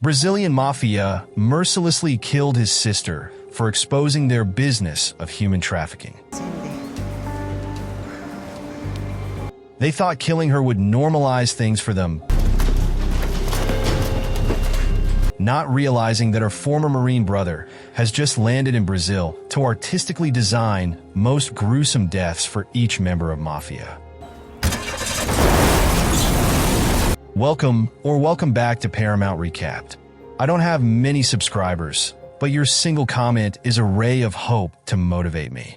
Brazilian mafia mercilessly killed his sister for exposing their business of human trafficking. They thought killing her would normalize things for them, not realizing that her former Marine brother has just landed in Brazil to artistically design most gruesome deaths for each member of Mafia. Welcome back to Paramount Recapped. I don't have many subscribers, but your single comment is a ray of hope to motivate me.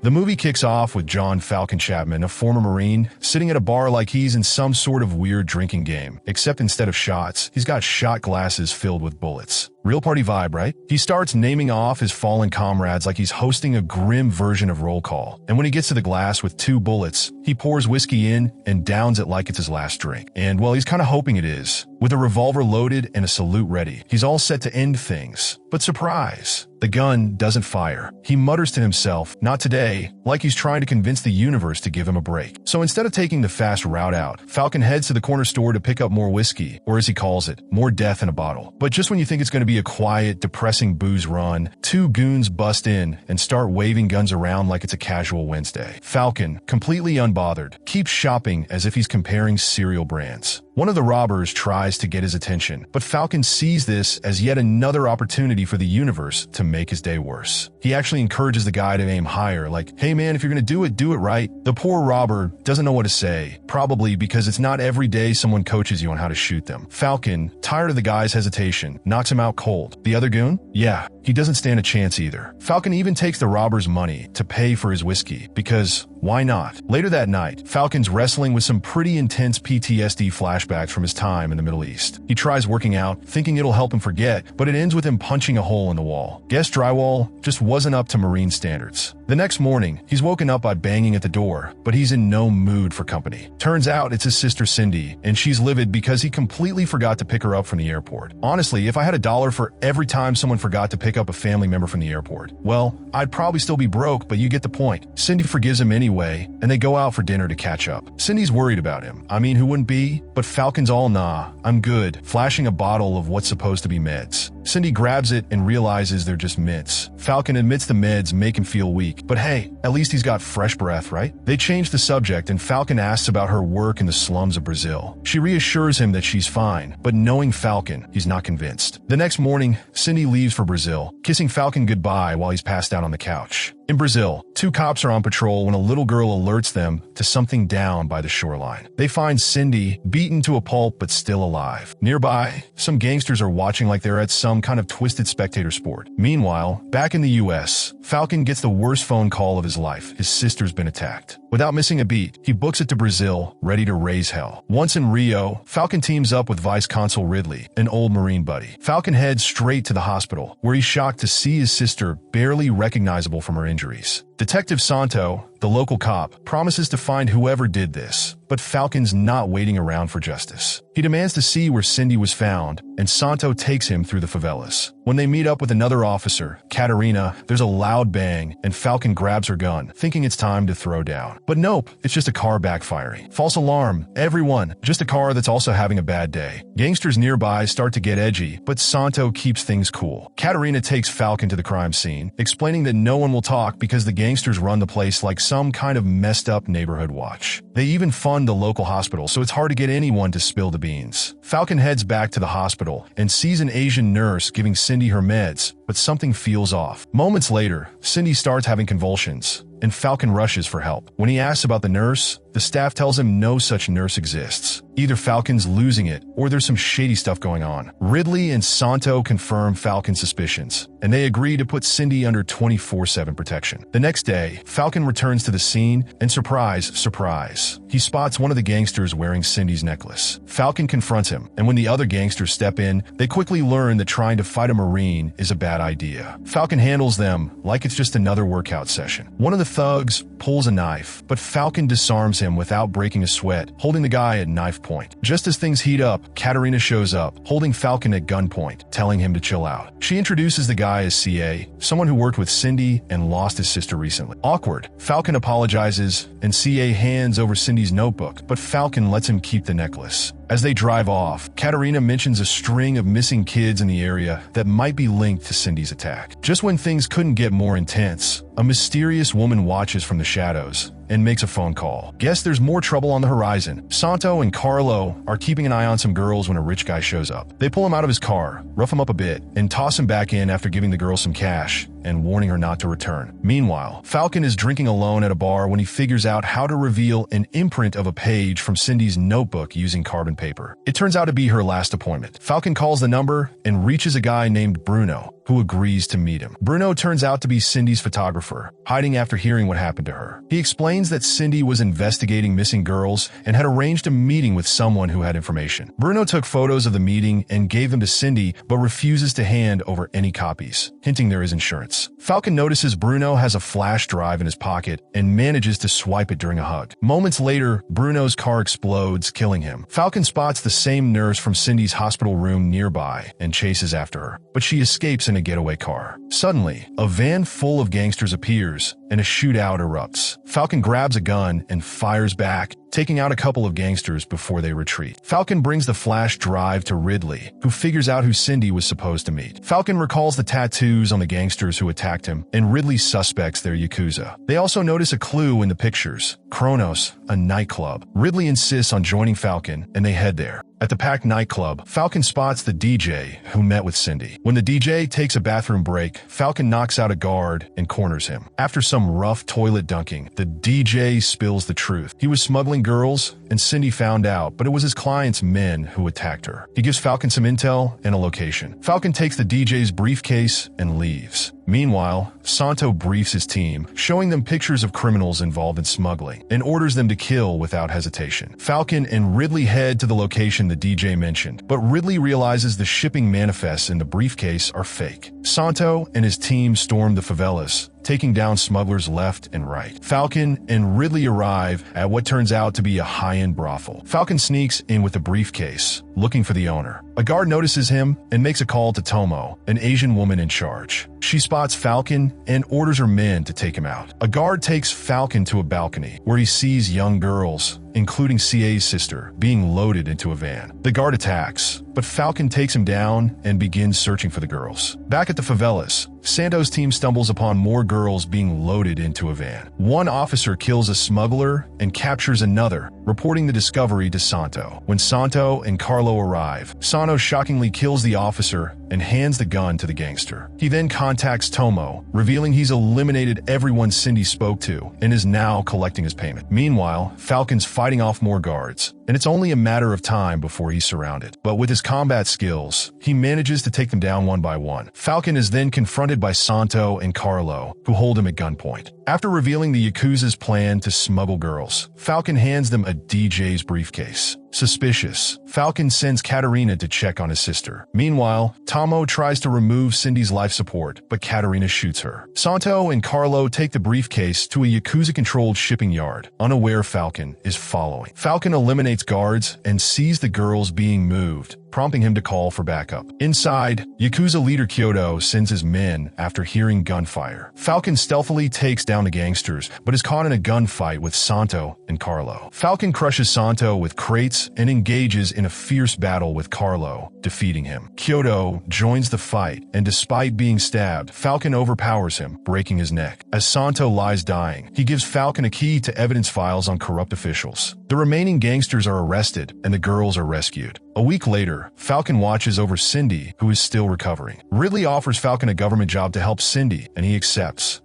The movie kicks off with John Falcon Chapman, a former Marine, sitting at a bar like he's in some sort of weird drinking game, except instead of shots, he's got shot glasses filled with bullets. Real party vibe, right? He starts naming off his fallen comrades like he's hosting a grim version of roll call. And when he gets to the glass with 2 bullets, he pours whiskey in and downs it like it's his last drink. And, well, he's kind of hoping it is. With a revolver loaded and a salute ready, he's all set to end things. But surprise! The gun doesn't fire. He mutters to himself, "Not today," like he's trying to convince the universe to give him a break. So instead of taking the fast route out, Falcon heads to the corner store to pick up more whiskey, or as he calls it, more death in a bottle. But just when you think it's going to be a quiet, depressing booze run, 2 goons bust in and start waving guns around like it's a casual Wednesday. Falcon, completely unbothered, keeps shopping as if he's comparing cereal brands. One of the robbers tries to get his attention, but Falcon sees this as yet another opportunity for the universe to make his day worse. He actually encourages the guy to aim higher, like, "Hey man, if you're gonna do it right." The poor robber doesn't know what to say, probably because it's not every day someone coaches you on how to shoot them. Falcon, tired of the guy's hesitation, knocks him out cold. The other goon? Yeah, he doesn't stand a chance either. Falcon even takes the robber's money to pay for his whiskey, because why not? Later that night, Falcon's wrestling with some pretty intense PTSD flashbacks from his time in the Middle East. He tries working out, thinking it'll help him forget, but it ends with him punching a hole in the wall. Guess drywall just wasn't up to Marine standards. The next morning, he's woken up by banging at the door, but he's in no mood for company. Turns out it's his sister Cindy, and she's livid because he completely forgot to pick her up from the airport. Honestly, if I had $1 for every time someone forgot to pick up a family member from the airport, well, I'd probably still be broke, but you get the point. Cindy forgives him anyway, and they go out for dinner to catch up. Cindy's worried about him. I mean, who wouldn't be? But Falcon's all "Nah, I'm good," flashing a bottle of what's supposed to be meds. Cindy grabs it and realizes they're just mints. Falcon admits the meds make him feel weak, but hey, at least he's got fresh breath, right? They change the subject and Falcon asks about her work in the slums of Brazil. She reassures him that she's fine, but knowing Falcon, he's not convinced. The next morning, Cindy leaves for Brazil, kissing Falcon goodbye while he's passed out on the couch. In Brazil, 2 cops are on patrol when a little girl alerts them to something down by the shoreline. They find Cindy beaten to a pulp but still alive. Nearby, some gangsters are watching like they're at some kind of twisted spectator sport. Meanwhile, back in the US, Falcon gets the worst phone call of his life. His sister's been attacked. Without missing a beat, he books it to Brazil, ready to raise hell. Once in Rio, Falcon teams up with Vice Consul Ridley, an old Marine buddy. Falcon heads straight to the hospital, where he's shocked to see his sister barely recognizable from her injuries. Detective Santo, the local cop, promises to find whoever did this, but Falcon's not waiting around for justice. He demands to see where Cindy was found, and Santo takes him through the favelas. When they meet up with another officer, Catarina, there's a loud bang, and Falcon grabs her gun, thinking it's time to throw down. But nope, it's just a car backfiring. False alarm, everyone, just a car that's also having a bad day. Gangsters nearby start to get edgy, but Santo keeps things cool. Catarina takes Falcon to the crime scene, explaining that no one will talk because the gangsters run the place like some kind of messed up neighborhood watch. They even fund the local hospital, so it's hard to get anyone to spill the beans. Falcon heads back to the hospital and sees an Asian nurse giving Cindy her meds, but something feels off. Moments later, Cindy starts having convulsions, and Falcon rushes for help. When he asks about the nurse, the staff tells him no such nurse exists. Either Falcon's losing it, or there's some shady stuff going on. Ridley and Santo confirm Falcon's suspicions, and they agree to put Cindy under 24/7 protection. The next day, Falcon returns to the scene, and surprise, he spots one of the gangsters wearing Cindy's necklace. Falcon confronts him, and when the other gangsters step in, they quickly learn that trying to fight a Marine is a bad idea. Falcon handles them like it's just another workout session. One of the thugs pulls a knife, but Falcon disarms him without breaking a sweat, holding the guy at knife point. Just as things heat up, Katerina shows up, holding Falcon at gunpoint, telling him to chill out. She introduces the guy as CA, someone who worked with Cindy and lost his sister recently. Awkward, Falcon apologizes, and CA hands over Cindy's notebook, but Falcon lets him keep the necklace. As they drive off, Katerina mentions a string of missing kids in the area that might be linked to Cindy's attack. Just when things couldn't get more intense, a mysterious woman watches from the shadows and makes a phone call. Guess there's more trouble on the horizon. Santo and Carlo are keeping an eye on some girls when a rich guy shows up. They pull him out of his car, rough him up a bit, and toss him back in after giving the girl some cash and warning her not to return. Meanwhile, Falcon is drinking alone at a bar when he figures out how to reveal an imprint of a page from Cindy's notebook using carbon paper. It turns out to be her last appointment. Falcon calls the number and reaches a guy named Bruno, who agrees to meet him. Bruno turns out to be Cindy's photographer, hiding after hearing what happened to her. He explains that Cindy was investigating missing girls and had arranged a meeting with someone who had information. Bruno took photos of the meeting and gave them to Cindy, but refuses to hand over any copies, hinting there is insurance. Falcon notices Bruno has a flash drive in his pocket and manages to swipe it during a hug. Moments later, Bruno's car explodes, killing him. Falcon spots the same nurse from Cindy's hospital room nearby and chases after her, but she escapes in a getaway car. Suddenly, a van full of gangsters appears and a shootout erupts. Falcon grabs a gun and fires back, taking out a couple of gangsters before they retreat. Falcon brings the flash drive to Ridley, who figures out who Cindy was supposed to meet. Falcon recalls the tattoos on the gangsters who attacked him, and Ridley suspects they're Yakuza. They also notice a clue in the pictures: Kronos, a nightclub. Ridley insists on joining Falcon, and they head there. At the packed nightclub, Falcon spots the DJ who met with Cindy. When the DJ takes a bathroom break, Falcon knocks out a guard and corners him. After some rough toilet dunking, the DJ spills the truth. He was smuggling girls, and Cindy found out, but it was his client's men who attacked her. He gives Falcon some intel and a location. Falcon takes the DJ's briefcase and leaves. Meanwhile, Santo briefs his team, showing them pictures of criminals involved in smuggling, and orders them to kill without hesitation. Falcon and Ridley head to the location the DJ mentioned, but Ridley realizes the shipping manifests in the briefcase are fake. Santo and his team storm the favelas, taking down smugglers left and right. Falcon and Ridley arrive at what turns out to be a high-end brothel. Falcon sneaks in with a briefcase, looking for the owner. A guard notices him and makes a call to Tomo, an Asian woman in charge. She spots Falcon and orders her men to take him out. A guard takes Falcon to a balcony, where he sees young girls, including CA's sister, being loaded into a van. The guard attacks, but Falcon takes him down and begins searching for the girls. Back at the favelas, Santo's team stumbles upon more girls being loaded into a van. One officer kills a smuggler and captures another, reporting the discovery to Santo. When Santo and Carlo arrive, Santo shockingly kills the officer and hands the gun to the gangster. He then contacts Tomo, revealing he's eliminated everyone Cindy spoke to and is now collecting his payment. Meanwhile, Falcon's fighting off more guards, and it's only a matter of time before he's surrounded. But with his combat skills, he manages to take them down one by one. Falcon is then confronted by Santo and Carlo, who hold him at gunpoint. After revealing the Yakuza's plan to smuggle girls, Falcon hands them a DJ's briefcase. Suspicious, Falcon sends Katerina to check on his sister. Meanwhile, Tomo tries to remove Cindy's life support, but Katerina shoots her. Santo and Carlo take the briefcase to a Yakuza-controlled shipping yard, unaware Falcon is following. Falcon eliminates guards and sees the girls being moved, prompting him to call for backup. Inside, Yakuza leader Kyoto sends his men after hearing gunfire. Falcon stealthily takes down the gangsters, but is caught in a gunfight with Santo and Carlo. Falcon crushes Santo with crates and engages in a fierce battle with Carlo, defeating him. Kyoto joins the fight, and despite being stabbed, Falcon overpowers him, breaking his neck. As Santo lies dying, he gives Falcon a key to evidence files on corrupt officials. The remaining gangsters are arrested, and the girls are rescued. A week later, Falcon watches over Cindy, who is still recovering. Ridley offers Falcon a government job to help Cindy, and he accepts.